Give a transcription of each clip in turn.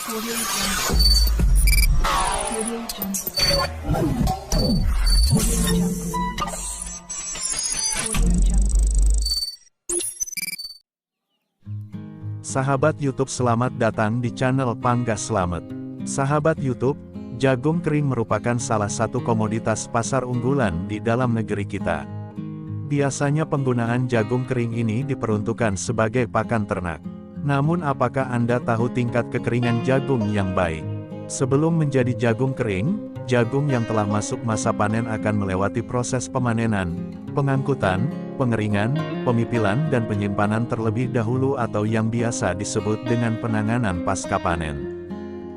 Audio Jungle. Audio Jungle. Audio Jungle. Audio Jungle. Sahabat YouTube, selamat datang di channel Panggas Slamet. Sahabat YouTube, jagung kering merupakan salah satu komoditas pasar unggulan di dalam negeri kita. Biasanya penggunaan jagung kering ini diperuntukkan sebagai pakan ternak. Namun apakah Anda tahu tingkat kekeringan jagung yang baik? Sebelum menjadi jagung kering, jagung yang telah masuk masa panen akan melewati proses pemanenan, pengangkutan, pengeringan, pemipilan dan penyimpanan terlebih dahulu atau yang biasa disebut dengan penanganan pasca panen.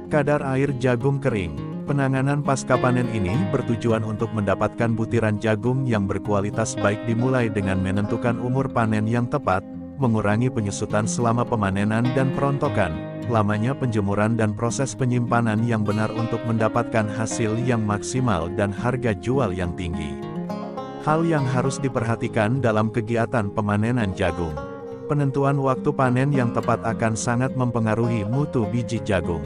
Kadar air jagung kering. Penanganan pasca panen ini bertujuan untuk mendapatkan butiran jagung yang berkualitas baik, dimulai dengan menentukan umur panen yang tepat, mengurangi penyusutan selama pemanenan dan perontokan, lamanya penjemuran dan proses penyimpanan yang benar untuk mendapatkan hasil yang maksimal dan harga jual yang tinggi. Hal yang harus diperhatikan dalam kegiatan pemanenan jagung. Penentuan waktu panen yang tepat akan sangat mempengaruhi mutu biji jagung.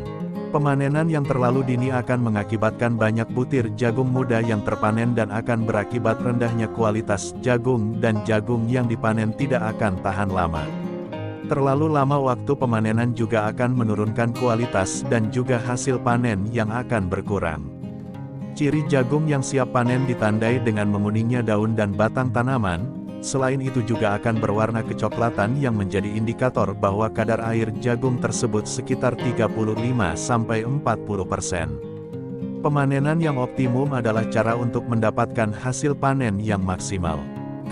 Pemanenan yang terlalu dini akan mengakibatkan banyak butir jagung muda yang terpanen dan akan berakibat rendahnya kualitas jagung, dan jagung yang dipanen tidak akan tahan lama. Terlalu lama waktu pemanenan juga akan menurunkan kualitas dan juga hasil panen yang akan berkurang. Ciri jagung yang siap panen ditandai dengan menguningnya daun dan batang tanaman. Selain itu juga akan berwarna kecoklatan yang menjadi indikator bahwa kadar air jagung tersebut sekitar 35–40%. Pemanenan yang optimum adalah cara untuk mendapatkan hasil panen yang maksimal.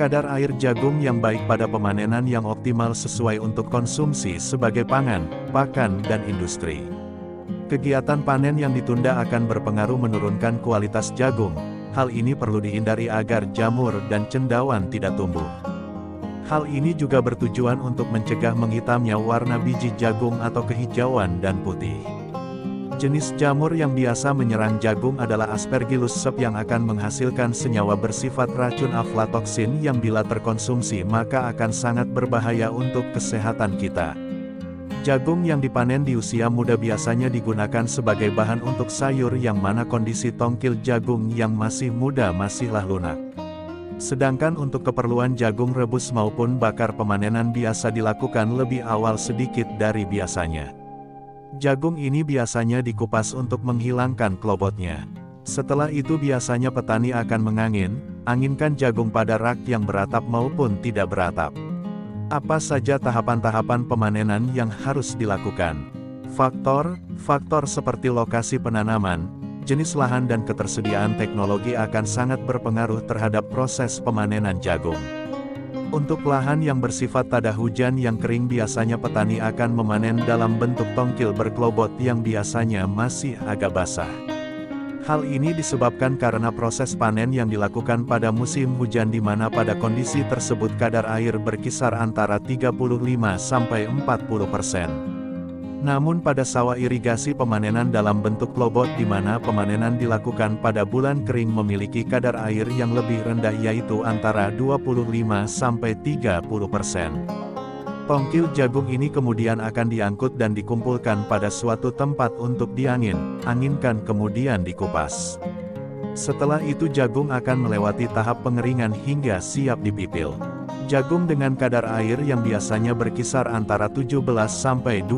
Kadar air jagung yang baik pada pemanenan yang optimal sesuai untuk konsumsi sebagai pangan, pakan dan industri. Kegiatan panen yang ditunda akan berpengaruh menurunkan kualitas jagung. Hal ini perlu dihindari agar jamur dan cendawan tidak tumbuh. Hal ini juga bertujuan untuk mencegah menghitamnya warna biji jagung atau kehijauan dan putih. Jenis jamur yang biasa menyerang jagung adalah Aspergillus sep yang akan menghasilkan senyawa bersifat racun aflatoksin yang bila terkonsumsi maka akan sangat berbahaya untuk kesehatan kita. Jagung yang dipanen di usia muda biasanya digunakan sebagai bahan untuk sayur, yang mana kondisi tongkil jagung yang masih muda masihlah lunak. Sedangkan untuk keperluan jagung rebus maupun bakar, pemanenan biasa dilakukan lebih awal sedikit dari biasanya. Jagung ini biasanya dikupas untuk menghilangkan klobotnya. Setelah itu biasanya petani akan anginkan jagung pada rak yang beratap maupun tidak beratap. Apa saja tahapan-tahapan pemanenan yang harus dilakukan? Faktor seperti lokasi penanaman, jenis lahan dan ketersediaan teknologi akan sangat berpengaruh terhadap proses pemanenan jagung. Untuk lahan yang bersifat tada hujan yang kering, biasanya petani akan memanen dalam bentuk tongkil berkelobot yang biasanya masih agak basah. Hal ini disebabkan karena proses panen yang dilakukan pada musim hujan, di mana pada kondisi tersebut kadar air berkisar antara 35–40%. Namun pada sawah irigasi, pemanenan dalam bentuk klobot di mana pemanenan dilakukan pada bulan kering memiliki kadar air yang lebih rendah, yaitu antara 25–30%. Tongkil jagung ini kemudian akan diangkut dan dikumpulkan pada suatu tempat untuk anginkan kemudian dikupas. Setelah itu jagung akan melewati tahap pengeringan hingga siap dipipil. Jagung dengan kadar air yang biasanya berkisar antara 17–20%.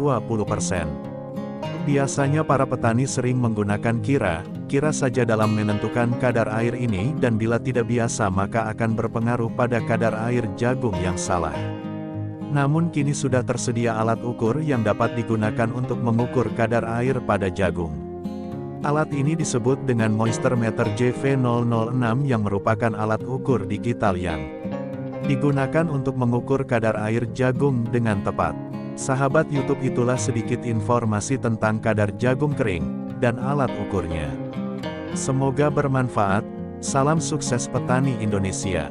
Biasanya para petani sering menggunakan kira saja dalam menentukan kadar air ini, dan bila tidak biasa maka akan berpengaruh pada kadar air jagung yang salah. Namun kini sudah tersedia alat ukur yang dapat digunakan untuk mengukur kadar air pada jagung. Alat ini disebut dengan Moisture Meter JV006 yang merupakan alat ukur digital yang digunakan untuk mengukur kadar air jagung dengan tepat. Sahabat YouTube, itulah sedikit informasi tentang kadar jagung kering dan alat ukurnya. Semoga bermanfaat. Salam sukses petani Indonesia.